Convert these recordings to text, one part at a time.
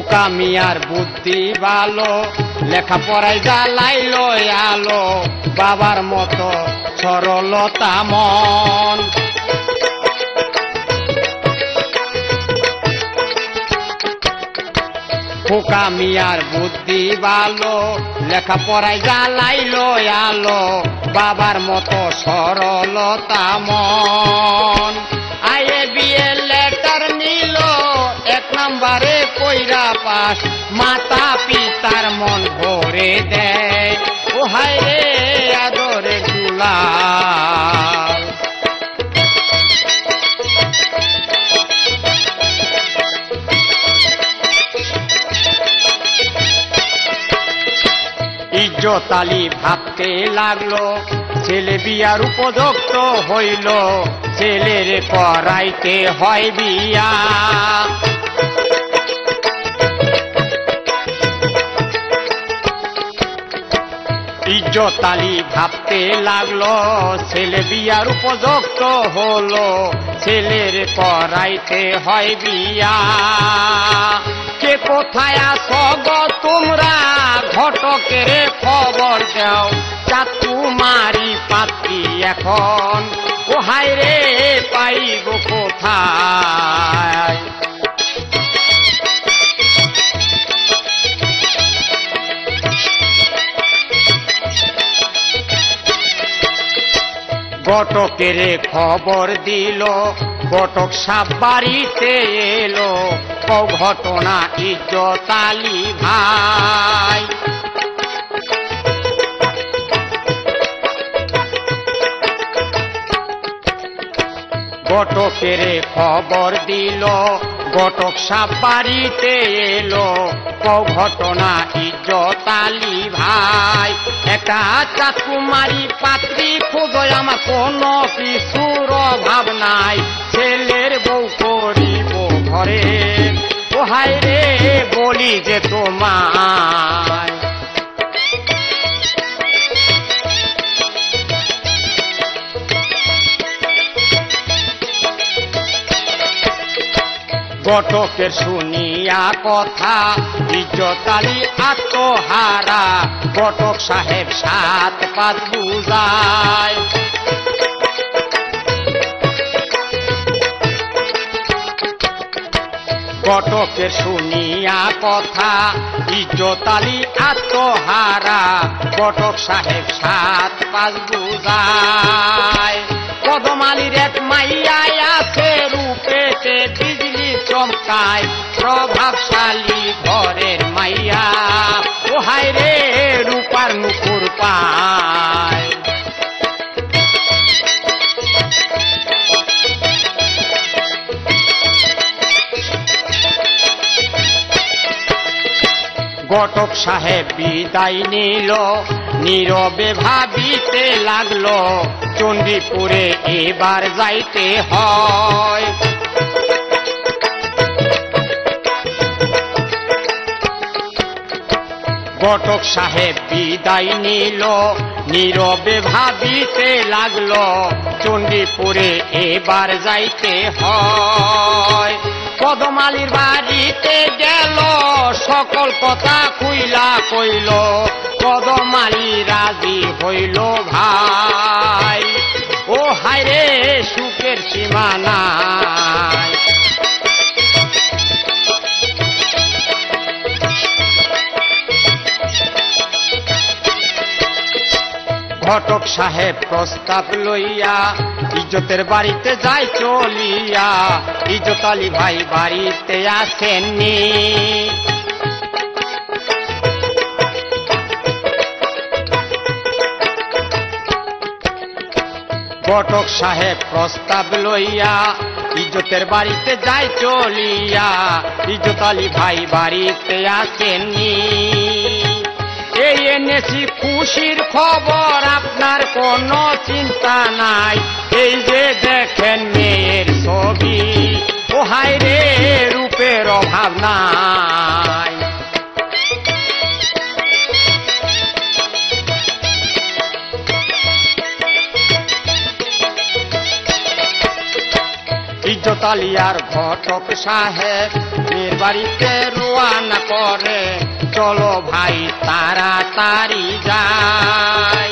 খোকা মিয়ার বুদ্ধি ভালো, লেখাপড়ায় জ্বালাইলো আলো, বাবার মতো সরলতা মন। খোকা মিয়ার বুদ্ধি ভালো, লেখাপড়ায় জ্বালাইলো আলো, বাবার মতো সরলতা মন। আইএ বিএ লেটার নিল, 1 নম্বরে কইরা পাস, মাতা পিতার মন ভরে দেয়, ও হায় রে আদরে দুলাল। ইজ্জত আলী ভাবতে লাগলো, ছেলে বিয়ার উপযুক্ত হইল, ছেলের করাইতে হয় বিয়া। ইজ্জত আলী ভাবতে লাগলো, ছেলে বিয়ার উপযুক্ত হলো, ছেলের করাইতে হয় বিয়া। কে কোথায় আছো গো তোমরা, ঘটকের খবর দাও, চাতুমারি পাত্রী এখন, ও হায় রে পাইব কোথায়। ঘটকের খবর দিল, ঘটক সাপ বাড়িতে এলো, ঘটনা ইজ্জত আলী ভাই। ঘটকের খবর দিল, ঘটক সাপ বাড়িতে এলো, ঘটনা ইজ্জত আলী ভাই। একটা চাকুমারি পাত্রী খুঁজো, আমার কোনো কিছুর অভাব নাই, ছেলের বউ করিব ঘরে, ও হায় রে বলি যে তোমায়। ঘটকের শুনিয়া কথা, ইজ্জত আলী আত্মহারা, ঘটক সাহেব 7 পাঁচ বুঝায়। ঘটকের শুনিয়া কথা, ইজ্জত আলী আত্মহারা, ঘটক সাহেব 7 পাঁচ বুঝায়। কদম আলীর এক মাইয়া আছে, রূপেতে বিজলি চমকায়, প্রভাবশালী ঘরের মাইয়া, ও হায় রে রূপার নুপুর পায়। ঘটক সাহেব বিদায় নিল, নীরবে ভাবিতে লাগলো, চণ্ডীপুরে এবার যাইতে হয়। ঘটক সাহেব বিদায় নিল, নীরবে ভাবিতে লাগলো, চণ্ডীপুরে এবার যাইতে হয়। কদম আলীর বাড়িতে গেল, সকল কথা খুইলা কইল, কদম আলী রাজি হইল ভাই, ও হায় রে সুখের সীমা নাই। ঘটক সাহেব প্রস্তাব লইয়া, ইজ্জতের বাড়িতে যায় চলিয়া, ইজ্জত আলী ভাই বাড়িতে আসেননি। ঘটক সাহেব প্রস্তাব লইয়া, ইজ্জতের বাড়িতে যায় চলিয়া, ইজ্জত আলী ভাই বাড়িতে আসেননি। এই এনেছি খুশির খবর, আপনার কোনো চিন্তা নাই, এই যে দেখেন মেয়ের ছবি, ও হায় রে রূপের অভাব নাই। ইজ্জত আলিয়ার ঘটক সাহেব মেয়ের বাড়িতে রওনা করে, চলো ভাই তাড়াতাড়ি যাই।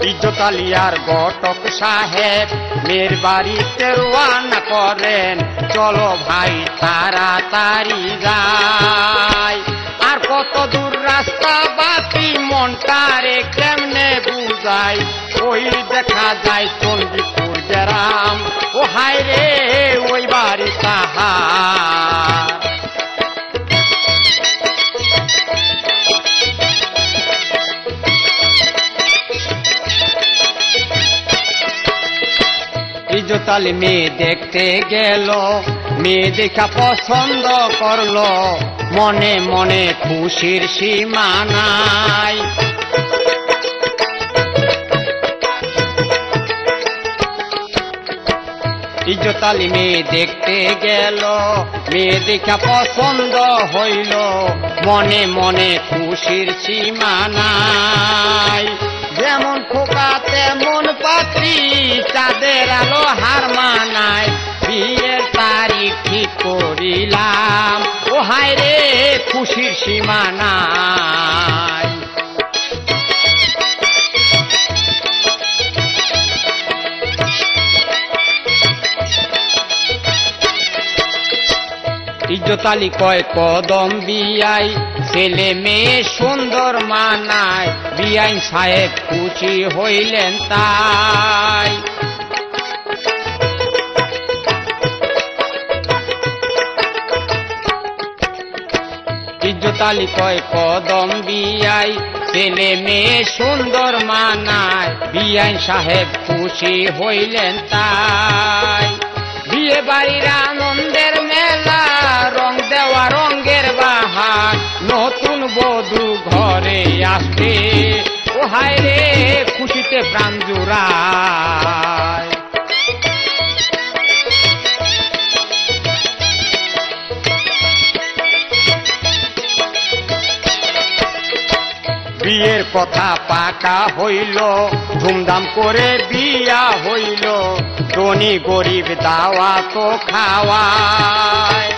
ইজ্জত আলিয়ার ঘটক সাহেব মেয়ের বাড়িতে রওনা করেন, চলো ভাই তাড়াতাড়ি যাই। আর কত দূর রাস্তা বাকি মনটারে কেমনে বুঝাই, ওই দেখা যায় চণ্ডীপুর গ্রাম, ও হায় রে ওই বাড়ি কাহার। ইজ্জত আলী মেয়ে দেখতে গেল, মেয়ে দেখা পছন্দ করলো, মনে মনে খুশির সীমা নাই। ইজ্জত আলী মেয়ে দেখতে গেল, মেয়ে দেখা পছন্দ হইল, মনে মনে খুশির সীমা নাই। যেমন খোকা তেমন পাত্রী, চাঁদের আলো হার মানায়, বিয়ের তারিখ ঠিক করিলাম, ও হায় রে খুশির সীমা নাই। ইজ্জত আলী কয় কদম বিয়াই, ছেলে মেয়ে সুন্দর মানায়, বিয়াইন সাহেব খুশি হইলেন তাই। ইজ্জত আলী কয় কদম বিয়াই, ছেলে মেয়ে সুন্দর মানায়, বিয়াইন সাহেব খুশি হইলেন তাই। বিয়ে বাড়ির আনন্দের মেলা, রং দেওয়া রঙের বাহার, নতুন বধূ ঘরে আসবে, ও হায় রে খুশিতে প্রাণ জুড়ায়। বিয়ের কথা পাকা হইল, ধুমধাম করে বিয়া হইল, ধনী গরিব দাওয়া তো খাওয়ায়।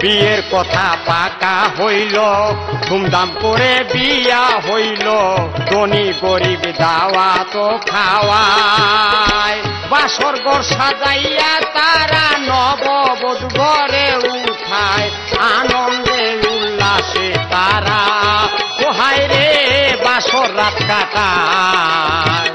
বিয়ের কথা পাকা হইল, ধুমধাম করে বিয়া হইল, ধনী গরিব দাওয়া তো খাওয়ায়। বাসর ঘর সাজাইয়া তারা নববধূ ঘরে উঠায়, আনন্দে উল্লাসে তারা, ও হায় রে বাসর রাত কাটায়।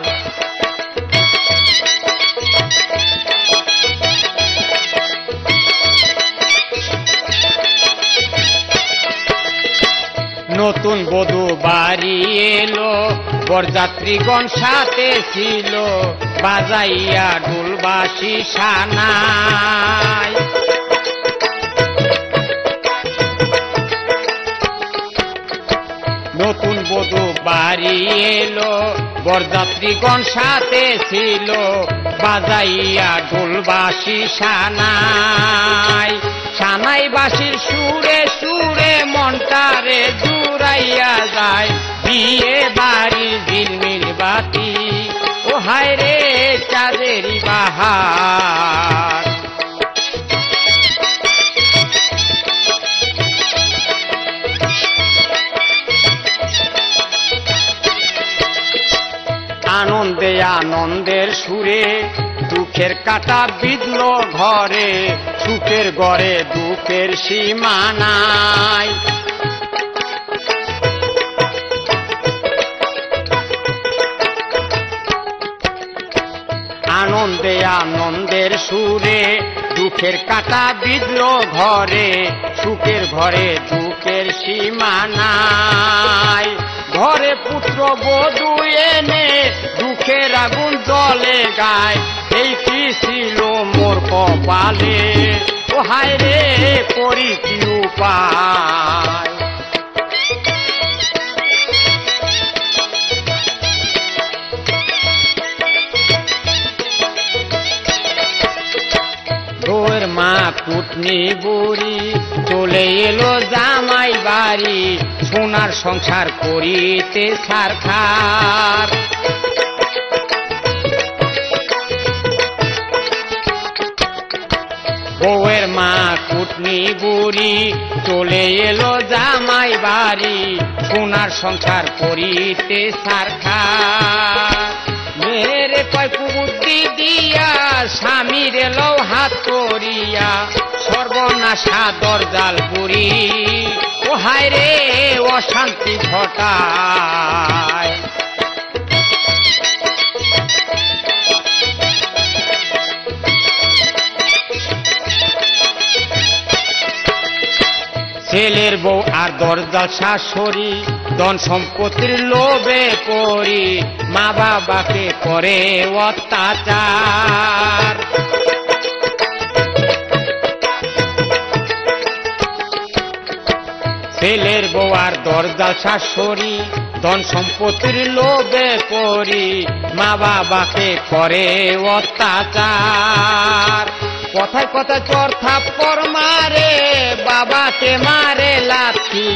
নতুন বধূ বাড়ি এলো, বরযাত্রীগণ সাথে ছিল, বাজাইয়া ঢোলবাঁশি সানাই। নতুন বধূ বাড়ি এলো, বরযাত্রীগণ সাথে ছিল, বাজাইয়া ঢোলবাঁশি সানাই। সানাই বাঁশির সুরে সুরে মনটারে জুড়াইয়া যায়, বিয়ে বাড়ির ঝিলমিল বাতি, ও হায় রে চাঁদেরই বাহার। আনন্দে আনন্দের সুরে দুঃখের কাটা বিঁধল ঘরে, সুখের ঘরে দুঃখের সীমা নাই। আনন্দে আনন্দের সুরে দুঃখের কাটা বিঁধল ঘরে, সুখের ঘরে দুঃখের সীমা নাই। ঘরে পুত্র বধূ এনে দুঃখের আগুন জ্বলে গায়, এই কি ছিল মোর কপালে, ও হায় রে করি কি উপায়। বউয়ের মা কুটনি বুড়ি চলে এলো জামাই বাড়ি সোনার সংসার করিতে ছারখার বউয়ের মা কুটনি বুড়ি চলে এলো জামাই বাড়ি সোনার সংসার করিতে ছারখার মেরে কয় কুবুদ্ধি দিয়া স্বামীর এলো হাত করিয়া সর্বনাশা দরজাল পুরি ও হায় রে অশান্তি ঘটায় ছেলের বউ আর দরজাল শাশুড়ি ধন সম্পত্তির লোভে পড়ি মা বাবাকে করে অত্যাচার ছেলের বউ আর দরজাল শাশুড়ি ধন সম্পত্তির লোভে পড়ি মা বাবাকে করে অত্যাচার কথায় কথায় চর থাপ্পড় মারে বাবাকে মারে লাথি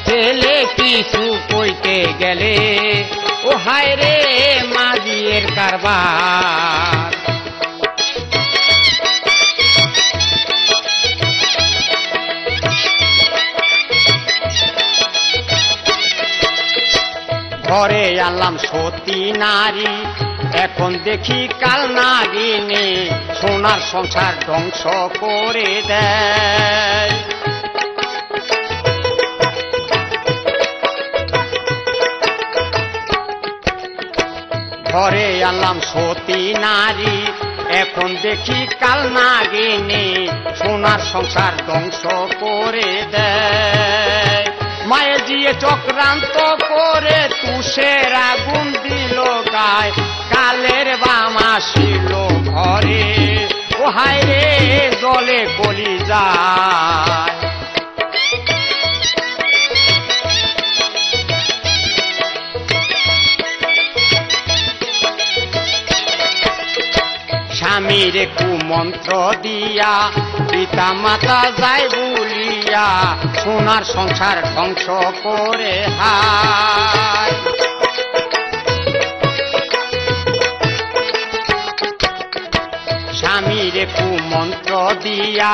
ছেলে কিছু কইতে গেলে ও হায় রে মাঝিয়ের কারবার ঘরে আনলাম সতী নারী এখন দেখি কাল নাগিনী সোনার সংসার ধ্বংস করে দেয় ঘরে আনলাম সতী নারী এখন দেখি কাল নাগিনী সোনার সংসার ধ্বংস করে দেয় মায়ে দিয়ে চক্রান্ত করে তুষের আগুন দিল গায় কালের বামা ছিল ঘরে ও হায় রে জলে গলি যায় স্বামীর কুমন্ত্র দিয়া পিতা মাতা যায় বলিয়া সোনার সংসার ধ্বংস করে হায় স্বামীর কুমন্ত্র দিয়া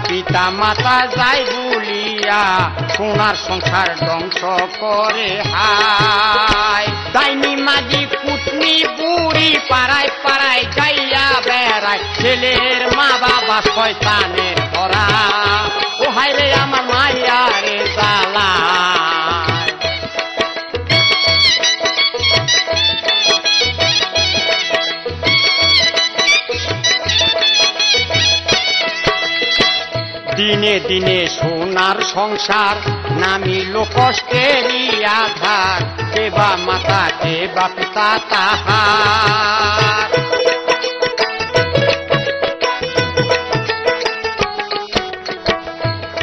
পিতা মাতা যায় বলিয়া সোনার সংসার ধ্বংস করে হায় ডাইনি মাঝি কুটনি বুড়ি পাড়ায় পাড়ায় গাইয়া বেড়ায় ছেলের মা বাবা শয়তানের ধরা ও হায় রে আমার মাইয়া রে জ্বালা দিনে দিনে সোনার সংসার নামিল কষ্টেরই আধার কেবা মাতা কেবা পিতা তাহার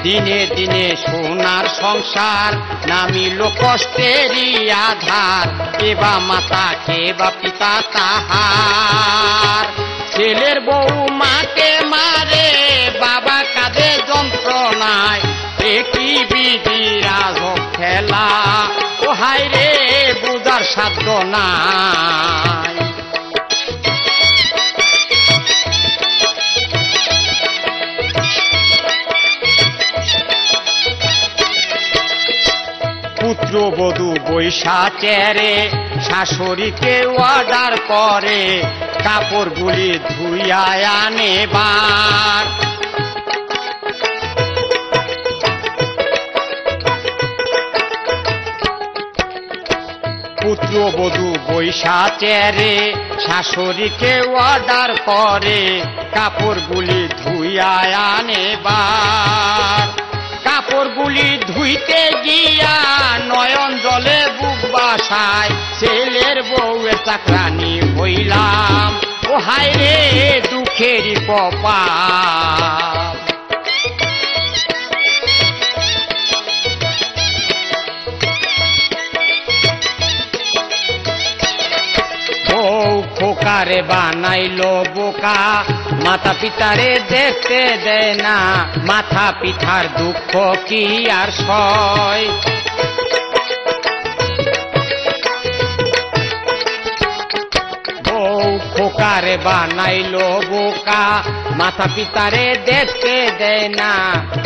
দিনে দিনে সোনার সংসার নামিল কষ্টেরই আধার কেবা মাতা কেবা পিতা তাহার ছেলের বউ মাকে মারে বাবা কাঁদে যন্ত্রণায় একই বিধি রাজক খেলা ও হায় রে বুঝার সাধ্য নাই পুত্রবধূ বৈশা চেরে শাশুড়িকে অর্ডার করে কাপড়গুলি ধুইয়া আনেবার পুত্রবধূ বৈশা চেরে শাশুড়িকে অর্ডার করে কাপড়গুলি ধুইয়া আনেবার কাপড়গুলি ধুইতে গিয়া নয়ন জলে বুক বাসায় ছেলের বউয়ের চাকরানি হইলাম ও হায় রে দুঃখেরই কপাল বউ খোকারে বানাইলো বোকা মাতা পিতারে দেখতে দেয় না, মাথা পিতার দুঃখ কি আর সয়। খোকারে বানাইলো বোকা, মাথা পিতারে দেখতে দেয় না,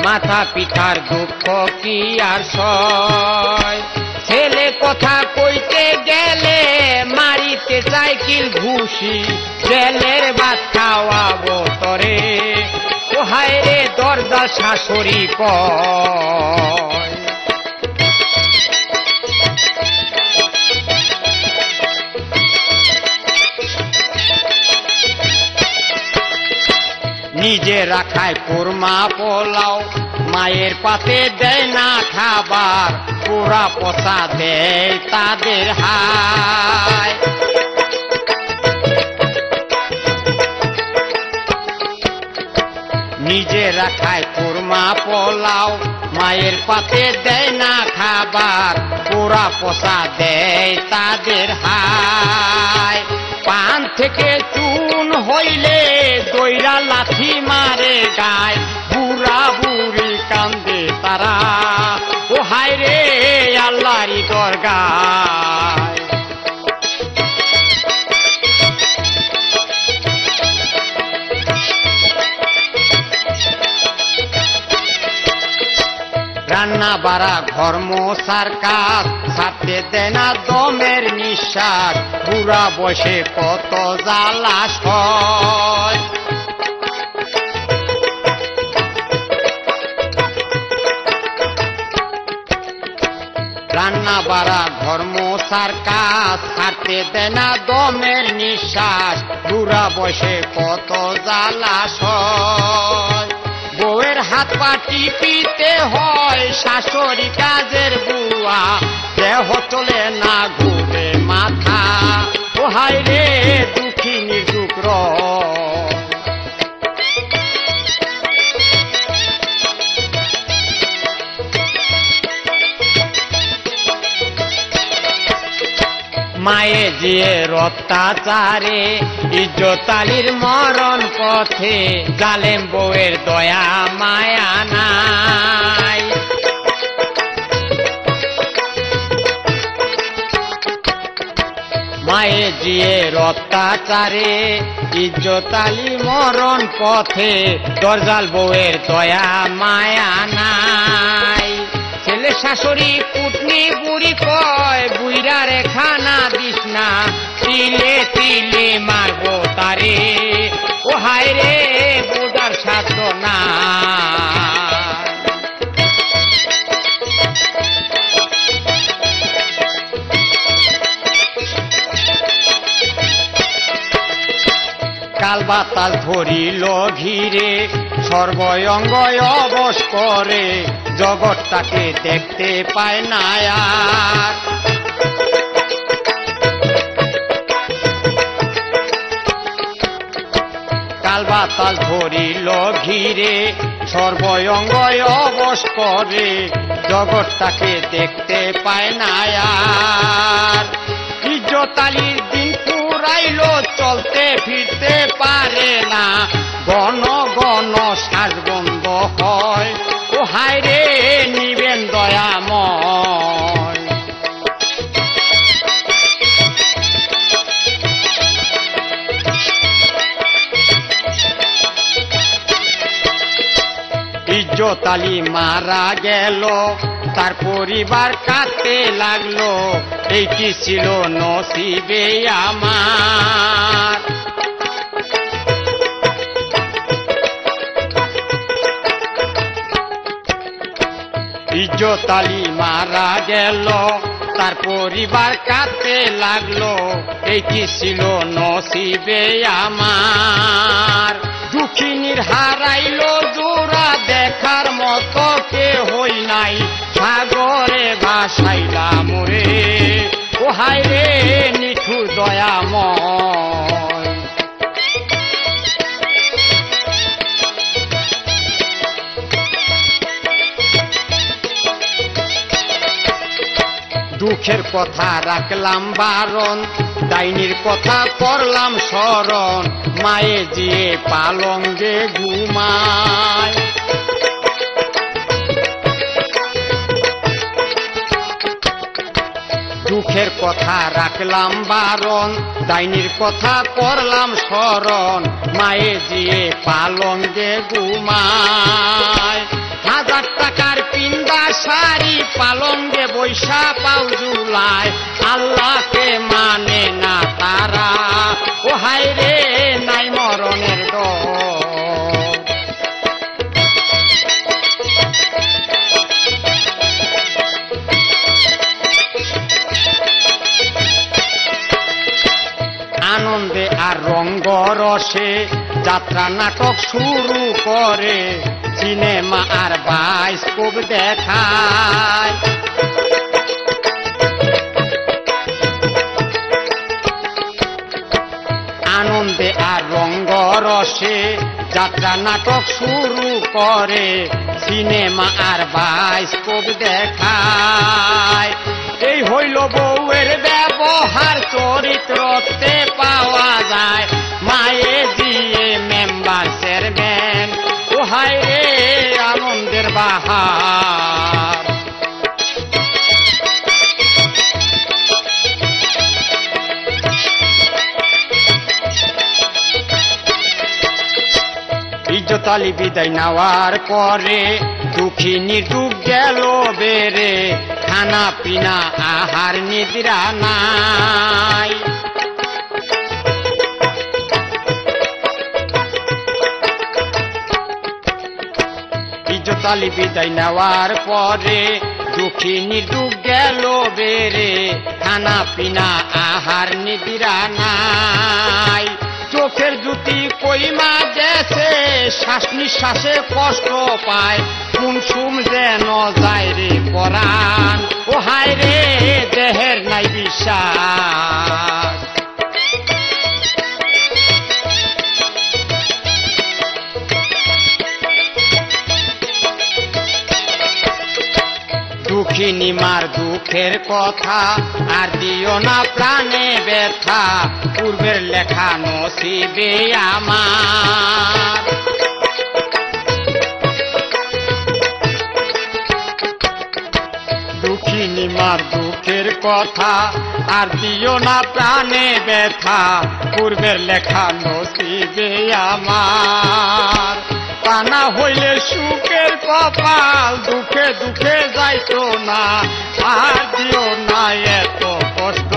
মাথা পিতার দুঃখ কি আর সয়। ছেলে কথা কইতে গেলে মারিতে সাইকেল ঘুষি, জেলের ভাত খাওয়াবো তরে, ও হায় রে দরজা শাশুড়ি কয়। নিজে রাখায় কোরমা পোলাও, মায়ের পাতে দেয় না খাবার, পোড়া পচা দেয় তাদের হায়। নিজে রাখায় কোরমা পোলাও, মায়ের পাতে দেয় না খাবার, পোড়া পচা দেয় তাদের হায়। পান থেকে চুন হইলে দইরা লাথি মারে গায়, বুড়া বুড়ি কান্দে তারা, ও হায় রে আল্লাহরি দরগায়। রান্না বাড়া ঘর মোছার কাজ, ছাড়তে দেয় না দমের নিঃশ্বাস, বুড়া বসে কত জ্বালা সয়। রান্না বাড়া ঘর মোছার কাজ, ছাড়তে দেয় না দমের নিঃশ্বাস, বুড়া বসে কত জ্বালা সয়। বউয়ের হাত পা টিপিতে হয়, শাশুড়ি কাজের বুয়া, দেহ চলে না ঘুরে মাথা, ও হায় রে দুঃখী নির্দুঃখ রয়। মায়ে জিয়ে অত্যাচারে, ইজ্জত আলীর মরণ পথে, জালেম বউয়ের দয়া মায়া নাই। মায়ে জিয়ে অত্যাচারে, ইজ্জত আলী মরণ পথে, দরজাল বউয়ের দয়া মায়া নাই। ছেলে শাশুড়ি কুটনি বুড়ি কয়, বুইরা রে খানা দিস না, তিলে তিলে মারবো তারে, ও হায় রে বোঝার সাধ্য না। কাল বাতাল ধরিল ঘিরে, সর্বঙ্গ অবশ করে, জগৎটাকে দেখতে পায় না আর। কাল বাতাল ধরিল ঘিরে, সর্বঙ্গ অবশ করে, জগৎটাকে দেখতে পায় না আর। ইজ্জত আলীর দিন পুরাইলো, চলতে ফিরতে পারে না, গণ গণ শ্বাস বন্ধ হয়, ও হায় রে নিবেন দয়াময়। ইজ্জত আলী মারা গেল, তার পরিবার কাঁদতে লাগলো, এইটি ছিল নসিবে আমার। ইজ্জত আলী মারা গেল, তার পরিবার কাঁদতে লাগলো, এইটি ছিল নসিবে আমার। দুঃখিনীর হারাইলো জোড়া, দেখার মতো কে হই নাই, সাগরে ভাসাইলাম রে, ও হায় রে নিঠুর দয়াময়। দুঃখের কথা রাখলাম বারণ, ডাইনির কথা করলাম স্মরণ, মায়ে জিয়ে পালঙ্গে ঘুমায়। দুঃখের কথা রাখলাম বারণ, ডাইনির কথা করলাম স্মরণ, মায়ে জিয়ে পালঙ্গে ঘুমায়। 1000 টাকার পিন্দা শাড়ি পালঙ্গে বৈশা পাও জুলায়, আল্লাহকে মানে না তারা, ও হায় রে নাই মরণের ডর। আনন্দে আর রঙ্গরসে যাত্রা নাটক শুরু করে, সিনেমা আর বায়োস্কোপ দেখায়। আনন্দে আর রঙ্গরসে যাত্রা নাটক শুরু করে, সিনেমা আর বায়োস্কোপ দেখায়। এই হইল বউয়ের ব্যবহার, চরিত্রতে পাওয়া যায়, মায়ে জিয়ে মেম্বার চেয়ারম্যান, ও হায় রে আনন্দের বাহার। ইজ্জত আলী বিদায় নেওয়ার পরে দুঃখী নির্দুঃখ গেল বেড়ে, খানা পিনা আহার নিদ্রা নাই। ইজ্জত আলী বিদায় নেওয়ার পরে দুঃখী নির্দুঃখ গেল বেড়ে, খানা পিনা আহার নিদ্রা নাই। চোখের জ্যোতি কইমা গেছে, শ্বাস নিঃশ্বাসে কষ্ট পায়, কুনসুম যেন যায় রে পরাণ, ও হায় রে দেহের নাই বিশ্বাস। দুঃখিনী মার দুঃখের কথা আর দিও না প্রাণে ব্যথা, পূর্বের লেখা নসিবে আমার। দুঃখিনী মার দুঃখের কথা আর দিও না প্রাণে ব্যথা, পূর্বের লেখা নসিবে আমার। তা না হইলে সুখের কপাল, দুঃখে দুঃখে যাইতো না, আর দিও না এত কষ্ট,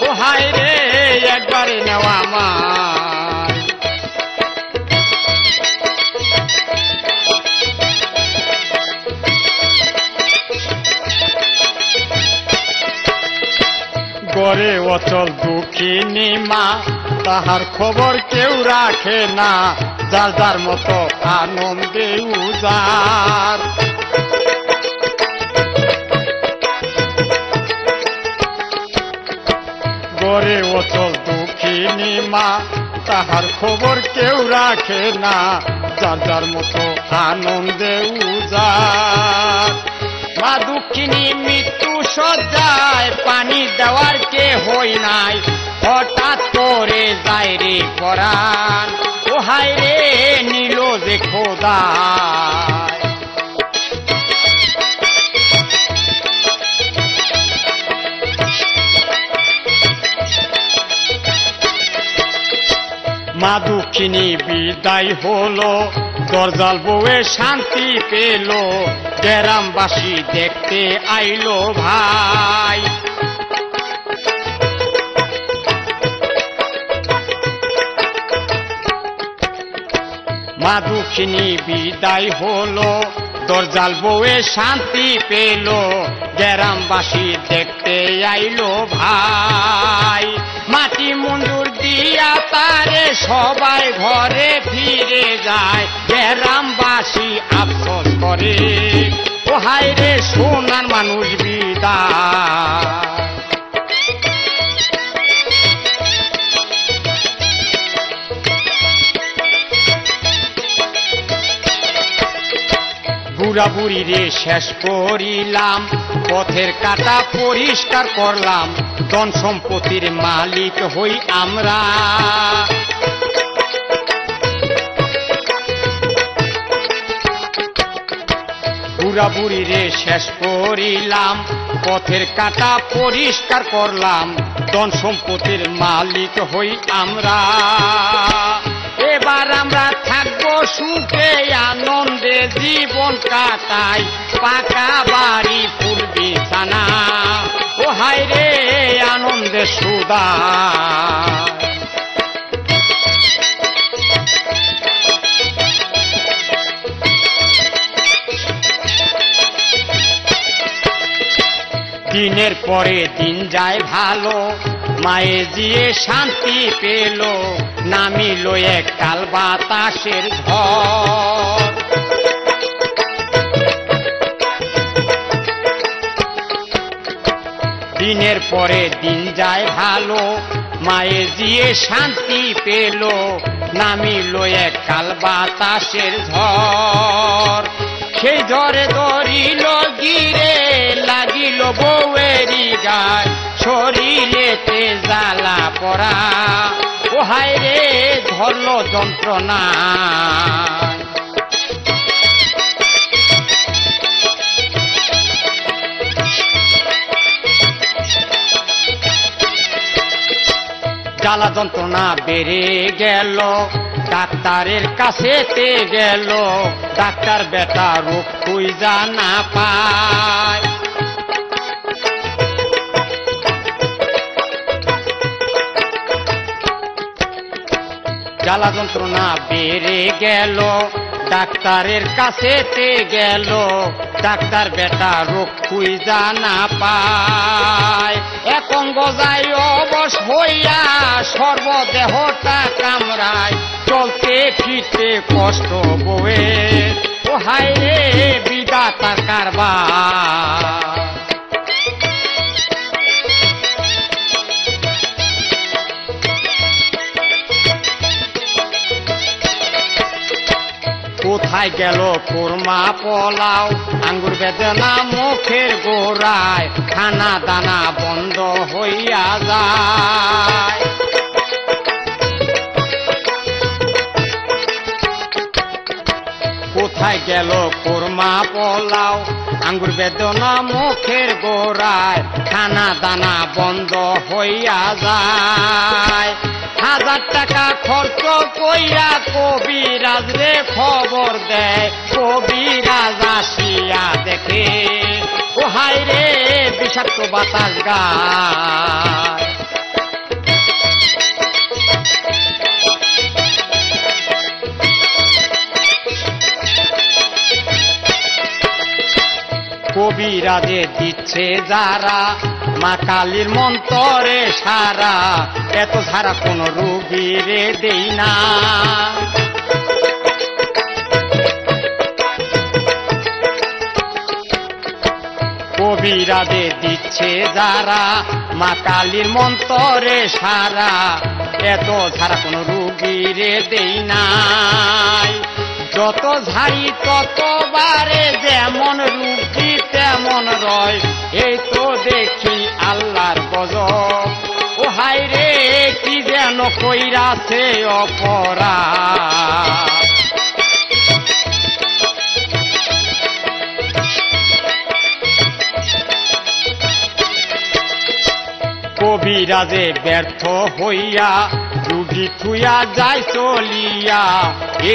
ও হায় রে একবারে নেওয়া আমার। গড়ে অচল দুঃখিনী মা, তাহার খবর কেউ রাখে না, যার যার মতো আনন্দে উজার। গড়ে অচল দুঃখিনী মা, তাহার খবর কেউ রাখে না, যার যার মতো আনন্দে উজার। মা দুঃখিনী মৃত্যু সজ্জায়, পানি দেওয়ার কে হই নাই, হঠাৎ করে যায় রে পরাণ, ও হায় রে নিল যে খোদা। মা দুঃখিনী বিদায় হলো, দরজাল বউয়ে শান্তি পেল, গ্রামবাসী দেখতে আইলো ভাই। মা দুঃখিনী বিদায় হলো, দরজাল বউয়ে শান্তি পেল, গ্রামবাসী দেখতে আইলো ভাই। মাটি মঞ্জুর দিয়া তারে সবাই ঘরে ফিরে যায়, গ্রামবাসী আফসোস করে, ও হায় রে সোনার মানুষ বিদায়। বুড়া বুড়ি রে শেষ করিলাম, পথের কাটা পরিষ্কার করলাম, ধন সম্পত্তির মালিক হই আমরা। বুড়া বুড়ি রে শেষ করিলাম, পথের কাটা পরিষ্কার করলাম, ধন সম্পত্তির মালিক হই আমরা। এবার আমরা থাকবো সুখে আনন্দে, জীবন কাটাই পাকা বাড়ি ফুল বিছানা। ও হায় রে আনন্দে সুদা। দিনের পরে দিন যায় ভালো, মায়ে জিয়ে শান্তি পেল, নামিল এক কাল বাতাসের ঝড়। দিনের পরে দিন যায় ভালো, মায়ে জিয়ে শান্তি পেল, নামিল এক কাল বাতাসের ঝড়। সেই ঝড়ে ধরিল গিরে, লাগিল বউয়েরি গায়, শরীরেতে জ্বালা পড়া। ও হায় রে ধরল যন্ত্রণা। জ্বালা যন্ত্রণা বেড়ে গেল, ডাক্তারের কাছেতে গেল, ডাক্তার বেটা রোগ খুঁজা না পায়। জ্বালা যন্ত্রণা বেড়ে গেল, ডাক্তারের কাছেতে গেল, ডাক্তার বেটা রোগ খুঁজা না পায়। এক অঙ্গ যায় অবশ হইয়া, সর্বদেহটা কামড়ায়, চলতে ফিরতে কষ্ট বউয়ের। ও হায় রে বিধাতার কারবার। কোথায় গেল কোরমা পোলাও, আঙ্গুর বেদনা মুখের গোড়ায়, খানা দানা বন্ধ হইয়া যায়। কোথায় গেল কোরমা পোলাও, আঙ্গুর বেদনা মুখের গোড়ায়, খানা দানা বন্ধ হইয়া যায়। 1000 টাকা খরচ কইরা কবিরাজ রে খবর দেয়, কবিরাজ আসিয়া দেখে। ও হায় রে বিষাক্ত বাতাস গায়। কবিরাজে দিচ্ছে যারা, মা কালীর মন্তরে সারা, এত ছাড়া কোন রোগীরে দেই না। কবিরাজে দিচ্ছে যারা, মা কালীর মন্তরে সারা, এত ছাড়া কোন রোগীরে দেই নাই। যত ঝাড়ি তত বারে, যেমন রুগী তেমন রয়, এই তো দেখি আল্লাহর গজব। ও হায় রে কি যেন কইরাছে অপরাধ। কবিরাজে ব্যর্থ হইয়া, রুগী থুইয়া যায় চলিয়া,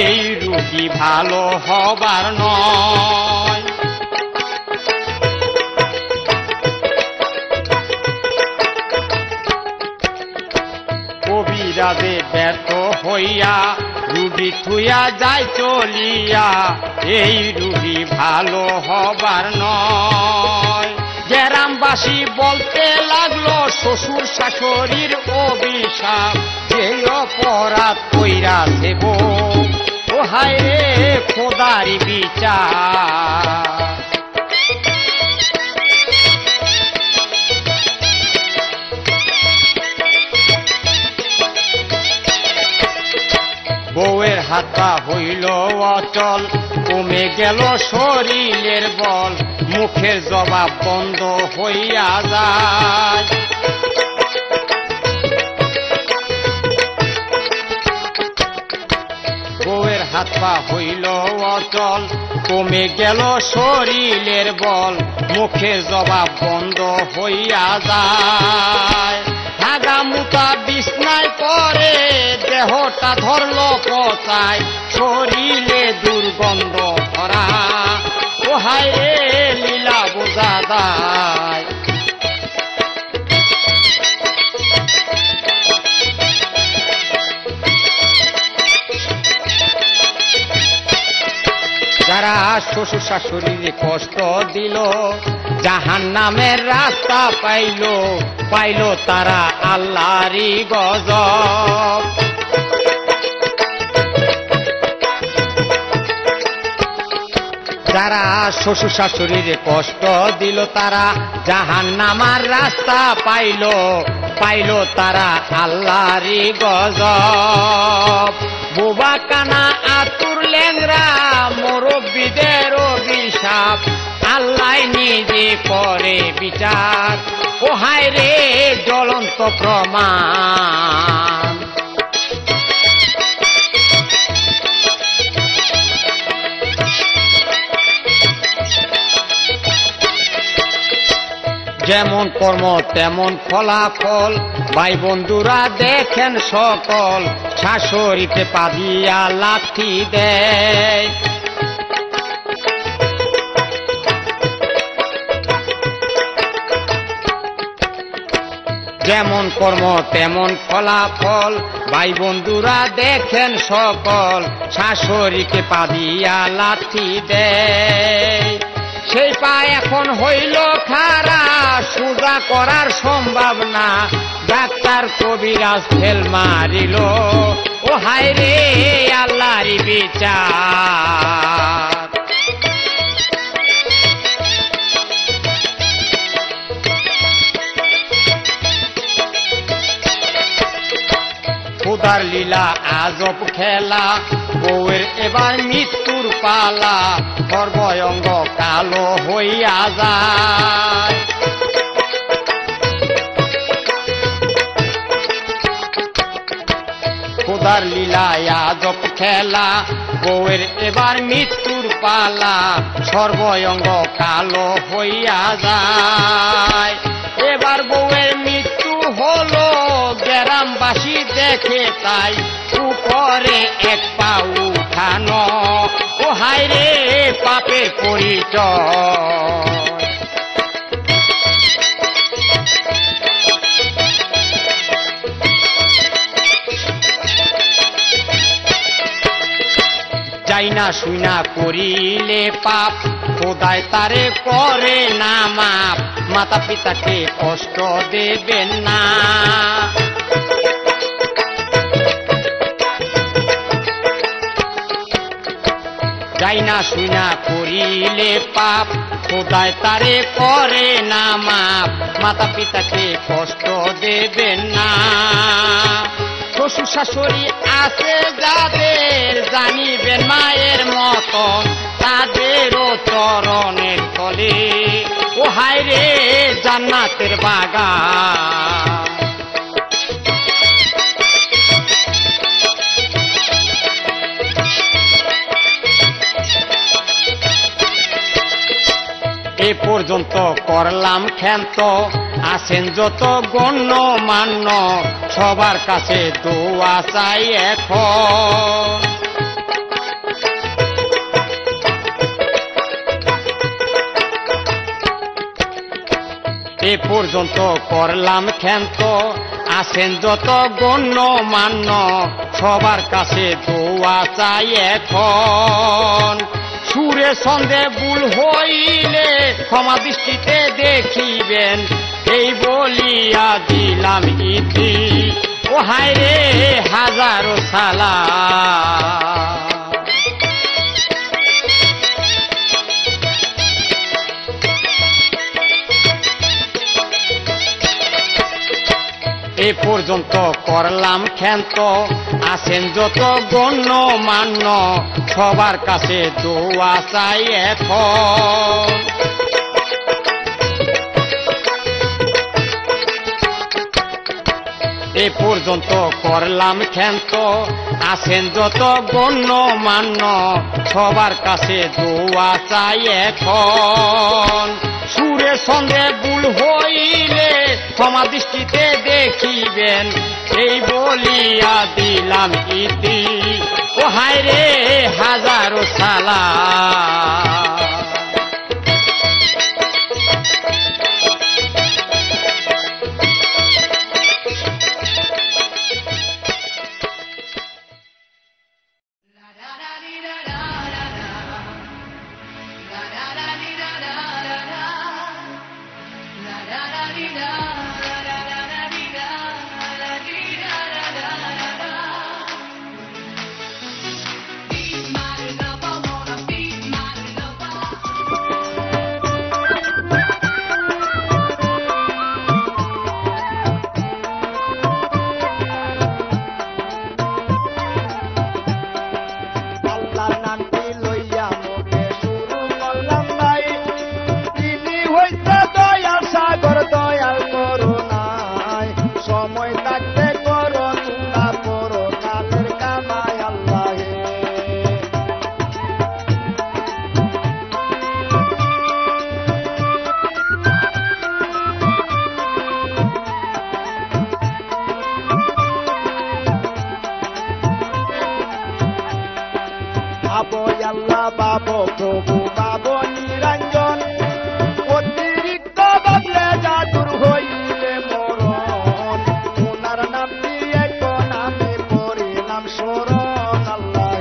এই রুগী ভালো হবার নয়। কবিরাজে ব্যর্থ হইয়া, রুগী থুইয়া যায় চলিয়া, এই রুগী ভালো হবার নয়। গ্রামবাসী বলতে লাগলো শ্বশুর শাশুড়ির অভিশাপ, যে অপরাধ কইরাছে বউ। ও হায় রে খোদারি বিচার। বউয়ের হাত পা হইল অচল, কমে গেল শরীরের বল, মুখের জবাব বন্ধ হইয়া যায়। বউয়ের হাত পা হইল অচল, কমে গেল শরীরের বল, মুখের জবাব বন্ধ হইয়া যায়। হাগা মুতা বিছনায় পরে দেহটা ধরল পচায়, শরীরে দুর্গন্ধ ভরা, ও হায় রে লীলা বোঝা দায়। যারা শ্বশুর শাশুড়ির কষ্ট দিল, জাহান্নামের রাস্তা পাইল তারা আল্লাহরই গজব। যারা শ্বশুর শাশুড়ির কষ্ট দিল, তারা জাহান্নামের রাস্তা পাইল তারা আল্লাহরই গজব। বোবা কানা আতুর ল্যাংরা মুরব্বিদের অভিশাপ, আল্লাহ নিজে করে বিচার, ও হায় রে জ্বলন্ত প্রমাণ। যেমন কর্ম তেমন ফলাফল, ভাই বন্ধুরা দেখেন সকল, শাশুড়িতে পা দিয়া লাথি দেয়। যেমন কর্ম তেমন ফলাফল, ভাই বন্ধুরা দেখেন সকল, শাশুড়িকে পা দিয়া লাথি দেয়। সেই পা এখন হইল খারা, সোজা করার সম্ভব না, ডাক্তার কবিরাজ ফেল মারিল, ও হায় রে আল্লাহরই বিচার। খোদার লীলা আজব খেলা, বউয়ের এবার মৃত্যুর পালা, সর্বঙ্গ কালো হইয়া যায়। খোদার লীলা আজব খেলা, বউয়ের এবার মৃত্যুর পালা, সর্বঙ্গ কালো হইয়া যায়। এবার বউয়ের মৃত্যু হলো, গ্রামবাসী দেখে তাই, উপরে এক পা উঠানো, ও হায় রে পাপের পরিচয়। যাই না শুনা করিলে পাপ, খোদায় তারে করে না মাপ, মাতা পিতাকে কষ্ট দেবেন না। যাই না শুনা করিলে পাপ, খোদায় তারে করে না মাপ, মাতা পিতাকে কষ্ট দেবেন না। শ্বশুর শাশুড়ি আছে যাদের, জানিবেন মায়ের মতন, তাদেরও চরণের তলে, ও হায় রে জান্নাতের বাগান। এ পর্যন্ত করলাম ক্ষান্ত, আছেন যত গণ্য মান্য, সবার কাছে দোয়া চাই এখন। এ পর্যন্ত করলাম ক্ষান্ত, আছেন যত গণ্য মান্য, সবার কাছে দোয়া চাই এখন। সুরে ছন্দে ভুল হইলে ক্ষমা দৃষ্টিতে দেখিবেন, এই বলিয়া দিলাম ইতি, ও হায় রে হাজারো সালাম। এ পর্যন্ত করলাম ক্ষান্ত, আছেন যত গণ্য মান্য, সবার কাছে দোয়া চাই এখন। এ পর্যন্ত করলাম ক্ষান্ত, আছেন যত গণ্য মান্য, সবার কাছে দোয়া চাই এখন সুরে সঙ্গে ভুল হইলে ক্ষমা দৃষ্টিতে দেখিবেন এই বলিয়া দিলাম ইতি ও হায় রে হাজারো সালাম। বাবো প্রভু বাবো নিরঞ্জন অতিরিক্ত বদলে জাদুর হইলে মরণ ওনার নাম দিয়ে নামে পরিণাম স্মরণ আল্লাহ।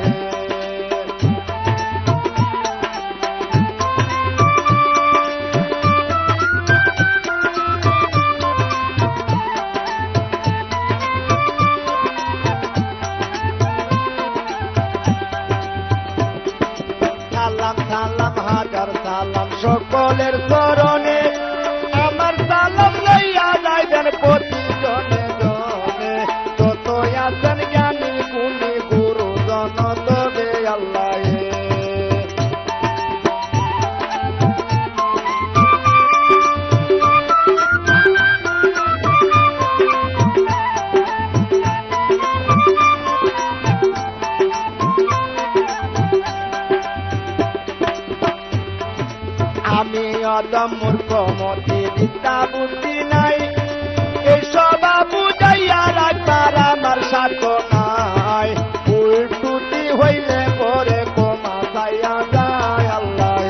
সালাম হাজার সালাম সকলের চরণে আমার সালাম লইয়া যাইবেন প্রতিজনে জনে যত আছেন জ্ঞানী গুণী গুরুজন তবে আল্লাহ। আমি অদম মূর্খ মতি বিদ্যা বুদ্ধি নাই এসব বুঝাইয়া রাখবার আমার সাধ্য নাই ভুল ত্রুটি হইলে পরে ক্ষমা চাইয়া যায় আল্লাহ।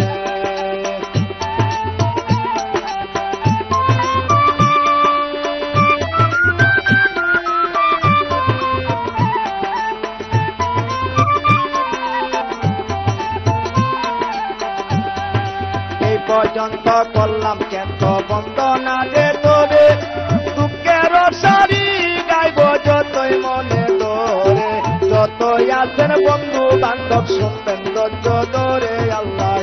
পর্যন্ত করলাম কেন্ত বন্দনা রে তোরে দুঃখের সারি গাইব যতই মনে ধরে যতই আছেন বন্ধু বান্ধব শুনবেন ধৈর্য ধরে আল্লাহ।